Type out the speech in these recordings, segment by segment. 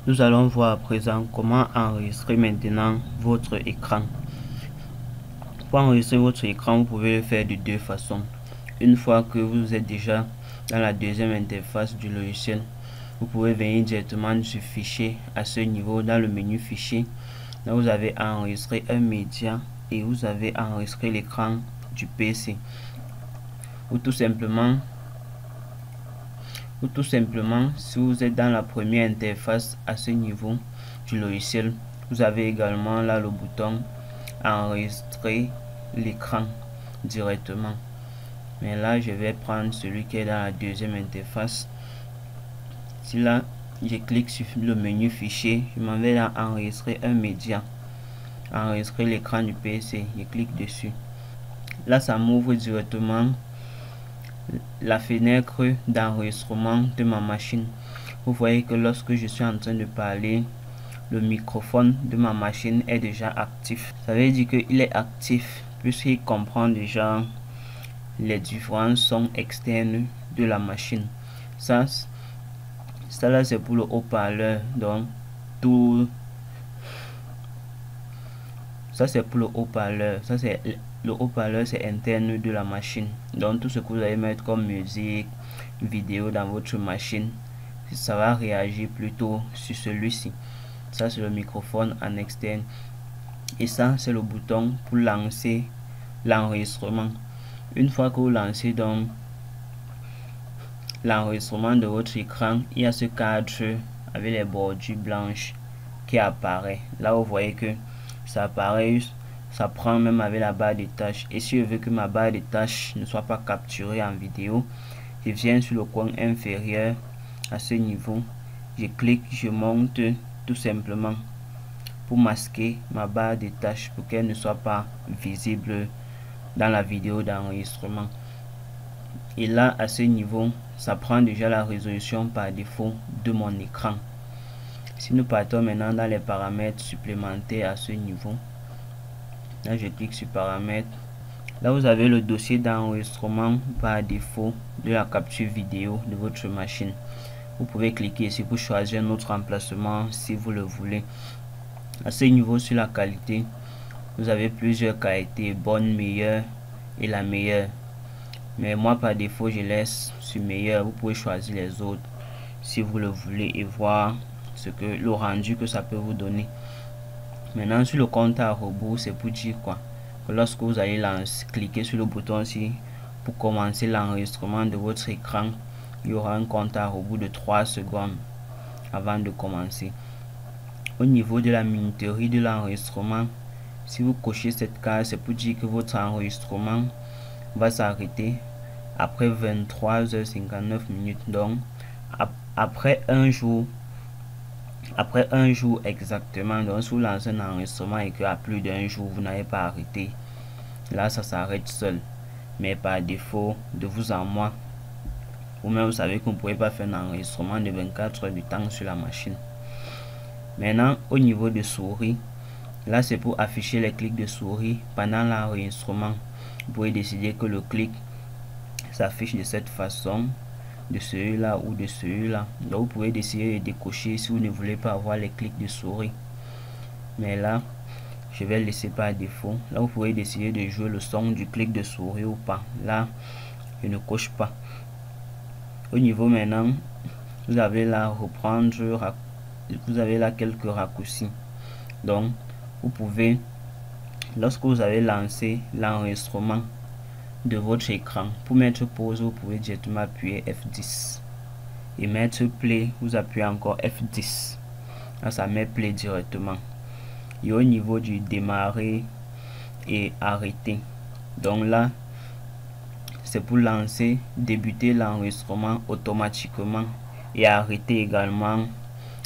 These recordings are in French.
Nous allons voir à présent comment enregistrer maintenant votre écran. Pour enregistrer votre écran, vous pouvez le faire de deux façons. Une fois que vous êtes déjà dans la deuxième interface du logiciel, vous pouvez venir directement sur fichier à ce niveau dans le menu fichier. Là, vous avez enregistré un média et vous avez enregistré l'écran du PC. Ou tout simplement, si vous êtes dans la première interface à ce niveau du logiciel, vous avez également là le bouton enregistrer l'écran directement. Mais là, je vais prendre celui qui est dans la deuxième interface. Si là, je clique sur le menu fichier, je m'en vais là enregistrer un média, enregistrer l'écran du PC, je clique dessus. Là, ça m'ouvre directement la fenêtre d'enregistrement de ma machine. Vous voyez que lorsque je suis en train de parler, le microphone de ma machine est déjà actif. Ça veut dire qu'il est actif puisqu'il comprend déjà les différents sons externes de la machine. Ça là, c'est pour le haut-parleur. Donc tout ça, c'est pour le haut-parleur. Ça, c'est le haut-parleur, c'est interne de la machine. Donc tout ce que vous allez mettre comme musique, vidéo dans votre machine, ça va réagir plutôt sur celui-ci. Ça, c'est le microphone en externe. Et ça, c'est le bouton pour lancer l'enregistrement. Une fois que vous lancez donc l'enregistrement de votre écran, il y a ce cadre avec les bordures blanches qui apparaît. Là, vous voyez que ça apparaît, ça prend même avec la barre des tâches. Et si je veux que ma barre des tâches ne soit pas capturée en vidéo, je viens sur le coin inférieur à ce niveau, je clique, je monte tout simplement pour masquer ma barre des tâches pour qu'elle ne soit pas visible dans la vidéo d'enregistrement. Et là, à ce niveau, ça prend déjà la résolution par défaut de mon écran. Si nous partons maintenant dans les paramètres supplémentaires à ce niveau, là je clique sur paramètres. Là vous avez le dossier d'enregistrement par défaut de la capture vidéo de votre machine. Vous pouvez cliquer ici pour choisir un autre emplacement si vous le voulez. À ce niveau, sur la qualité, vous avez plusieurs qualités, bonne, meilleure et la meilleure. Mais moi par défaut je laisse sur meilleur. Vous pouvez choisir les autres si vous le voulez et voir ce que le rendu que ça peut vous donner. Maintenant sur le compte à rebours, c'est pour dire quoi? Que lorsque vous allez cliquer sur le bouton ici pour commencer l'enregistrement de votre écran, il y aura un compte à rebours de 3 secondes avant de commencer. Au niveau de la minuterie de l'enregistrement, si vous cochez cette case, c'est pour dire que votre enregistrement va s'arrêter après 23h59. Donc après un jour exactement. Donc si vous lancez un enregistrement et qu'à plus d'un jour vous n'avez pas arrêté, là ça s'arrête seul. Mais par défaut, de vous à moi, ou même vous savez que vous ne pouvez pas faire un enregistrement de 24 heures du temps sur la machine. Maintenant au niveau de souris, là c'est pour afficher les clics de souris pendant l'enregistrement. Vous pouvez décider que le clic s'affiche de cette façon, de celui-là ou de celui-là. Donc vous pouvez décider de décocher si vous ne voulez pas avoir les clics de souris. Mais là, je vais laisser par défaut. Là, vous pouvez décider de jouer le son du clic de souris ou pas. Là, je ne coche pas. Au niveau maintenant, vous avez là reprendre, vous avez là quelques raccourcis. Donc, vous pouvez, lorsque vous avez lancé l'enregistrement de votre écran, pour mettre pause, vous pouvez directement appuyer F10 et mettre play, vous appuyez encore F10. Là, ça met play directement. Et au niveau du démarrer et arrêter, donc là c'est pour lancer, débuter l'enregistrement automatiquement et arrêter également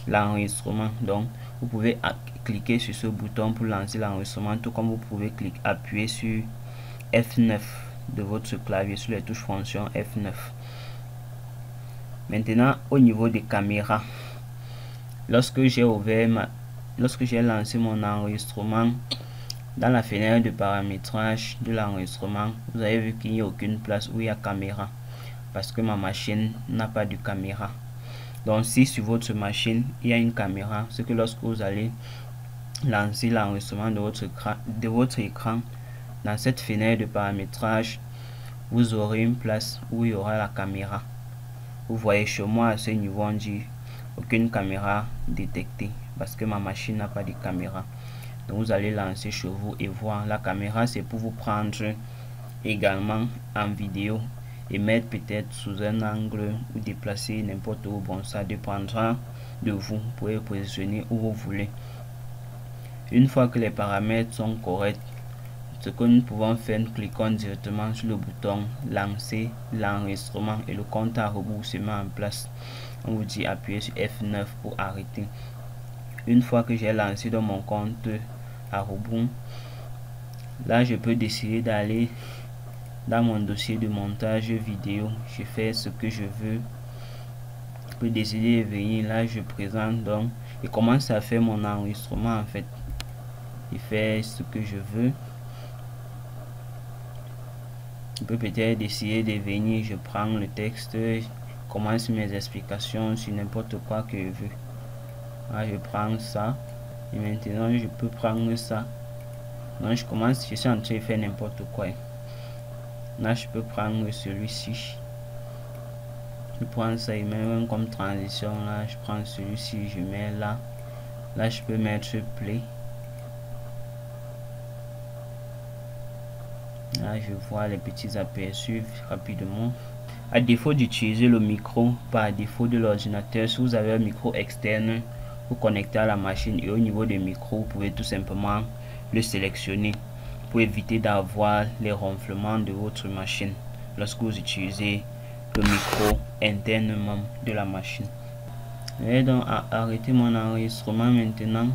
l'enregistrement. Donc vous pouvez cliquer sur ce bouton pour lancer l'enregistrement, tout comme vous pouvez appuyer sur F9 de votre clavier sur les touches fonction F9. Maintenant au niveau des caméras, lorsque j'ai lancé mon enregistrement, dans la fenêtre de paramétrage de l'enregistrement, vous avez vu qu'il n'y a aucune place où il y a caméra parce que ma machine n'a pas de caméra. Donc si sur votre machine il y a une caméra, c'est que lorsque vous allez lancer l'enregistrement de votre écran, dans cette fenêtre de paramétrage, vous aurez une place où il y aura la caméra. Vous voyez, chez moi à ce niveau on dit aucune caméra détectée parce que ma machine n'a pas de caméra. Donc vous allez lancer chez vous et voir. La caméra, c'est pour vous prendre également en vidéo et mettre peut-être sous un angle ou déplacer n'importe où. Bon, ça dépendra de vous. Vous pouvez positionner où vous voulez. Une fois que les paramètres sont corrects, ce que nous pouvons faire, nous cliquons directement sur le bouton lancer l'enregistrement et le compte à rebours se met en place. On vous dit appuyer sur F9 pour arrêter. Une fois que j'ai lancé dans mon compte à rebours, là je peux décider d'aller dans mon dossier de montage vidéo. Je fais ce que je veux. Je peux décider de venir là, je présente donc et commence à faire mon enregistrement en fait. Je fais ce que je veux. Je peux peut-être décider de venir, je prends le texte, je commence mes explications sur n'importe quoi que je veux. Là, je prends ça et maintenant je peux prendre ça. Donc je suis en train de faire n'importe quoi. Là je peux prendre celui-ci. Je prends ça et même comme transition là, je prends celui-ci, je mets là. Là je peux mettre play. Là je vois les petits aperçus rapidement. À défaut d'utiliser le micro par défaut de l'ordinateur, si vous avez un micro externe, vous connectez à la machine et au niveau des micros, vous pouvez tout simplement le sélectionner pour éviter d'avoir les ronflements de votre machine lorsque vous utilisez le micro internement de la machine. Et donc arrêter mon enregistrement maintenant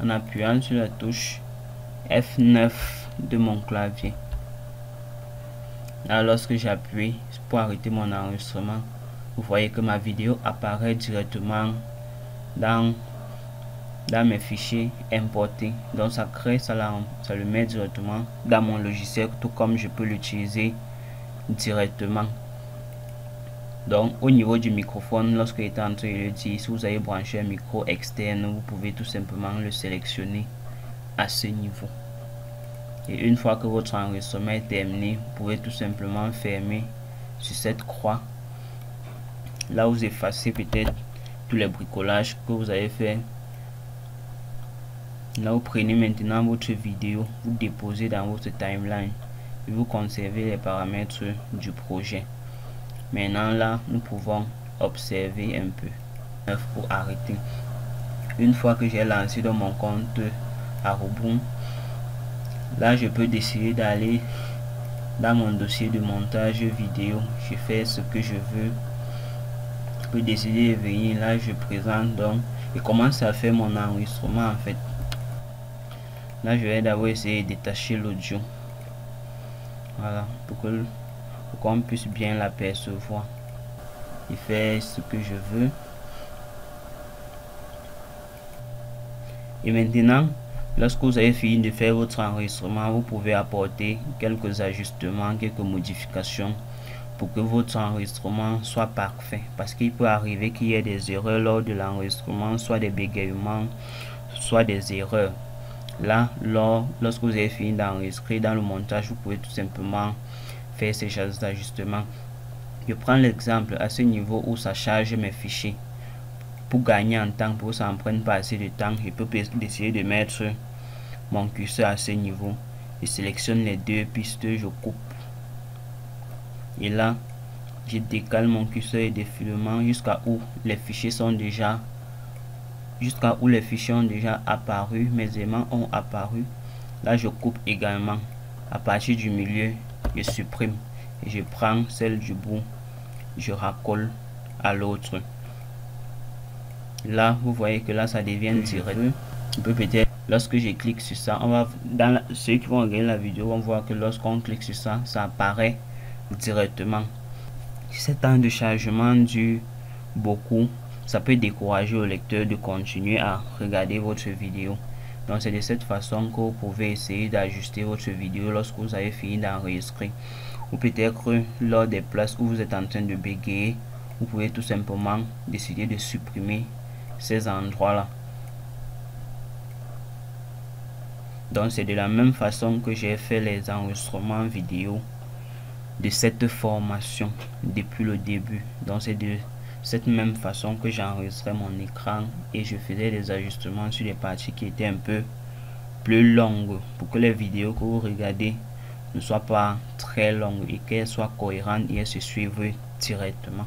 en appuyant sur la touche F9 de mon clavier. Là, lorsque j'appuie pour arrêter mon enregistrement, vous voyez que ma vidéo apparaît directement dans mes fichiers importés. Donc ça crée ça le met directement dans mon logiciel, tout comme je peux l'utiliser directement. Donc au niveau du microphone, lorsque il est en train de le dire, si vous avez branché un micro externe, vous pouvez tout simplement le sélectionner à ce niveau. Et une fois que votre enregistrement est terminé, vous pouvez tout simplement fermer sur cette croix. Là vous effacez peut-être tous les bricolages que vous avez fait. Là vous prenez maintenant votre vidéo, vous déposez dans votre timeline et vous conservez les paramètres du projet. Maintenant là nous pouvons observer un peu pour arrêter. Une fois que j'ai lancé dans mon compte à rebours, là je peux décider d'aller dans mon dossier de montage vidéo. Je fais ce que je veux. Je peux décider de venir là, je présente donc et commence à faire mon enregistrement en fait. Là je vais d'abord essayer de détacher l'audio, voilà, pour qu'on puisse bien l'apercevoir et faire ce que je veux. Et maintenant, lorsque vous avez fini de faire votre enregistrement, vous pouvez apporter quelques ajustements, quelques modifications pour que votre enregistrement soit parfait, parce qu'il peut arriver qu'il y ait des erreurs lors de l'enregistrement, soit des bégaiements, soit des erreurs. Là, lorsque vous avez fini d'enregistrer, dans le montage, vous pouvez tout simplement faire ces ajustements. Je prends l'exemple à ce niveau où ça charge mes fichiers. Pour gagner en temps, pour que ça ne prenne pas assez de temps, je peux essayer de mettre mon curseur à ce niveau. Je sélectionne les deux pistes, je coupe. Et là, je décale mon curseur et défilement jusqu'à où les fichiers sont déjà apparus, mes éléments ont apparu. Là, je coupe également. À partir du milieu, je supprime et je prends celle du bout, je raccole à l'autre. Là, vous voyez que là, ça devient direct. On peut peut-être, lorsque je clique sur ça, ceux qui vont regarder la vidéo vont voir que lorsqu'on clique sur ça, ça apparaît directement. Si ce temps de chargement dure beaucoup, ça peut décourager au lecteur de continuer à regarder votre vidéo. Donc c'est de cette façon que vous pouvez essayer d'ajuster votre vidéo lorsque vous avez fini d'enregistrer, ou peut-être lors des places où vous êtes en train de bégayer, vous pouvez tout simplement décider de supprimer ces endroits là. Donc c'est de la même façon que j'ai fait les enregistrements vidéo de cette formation depuis le début. Donc c'est de cette même façon que j'enregistrais mon écran et je faisais des ajustements sur les parties qui étaient un peu plus longues pour que les vidéos que vous regardez ne soient pas très longues et qu'elles soient cohérentes et elles se suivent directement.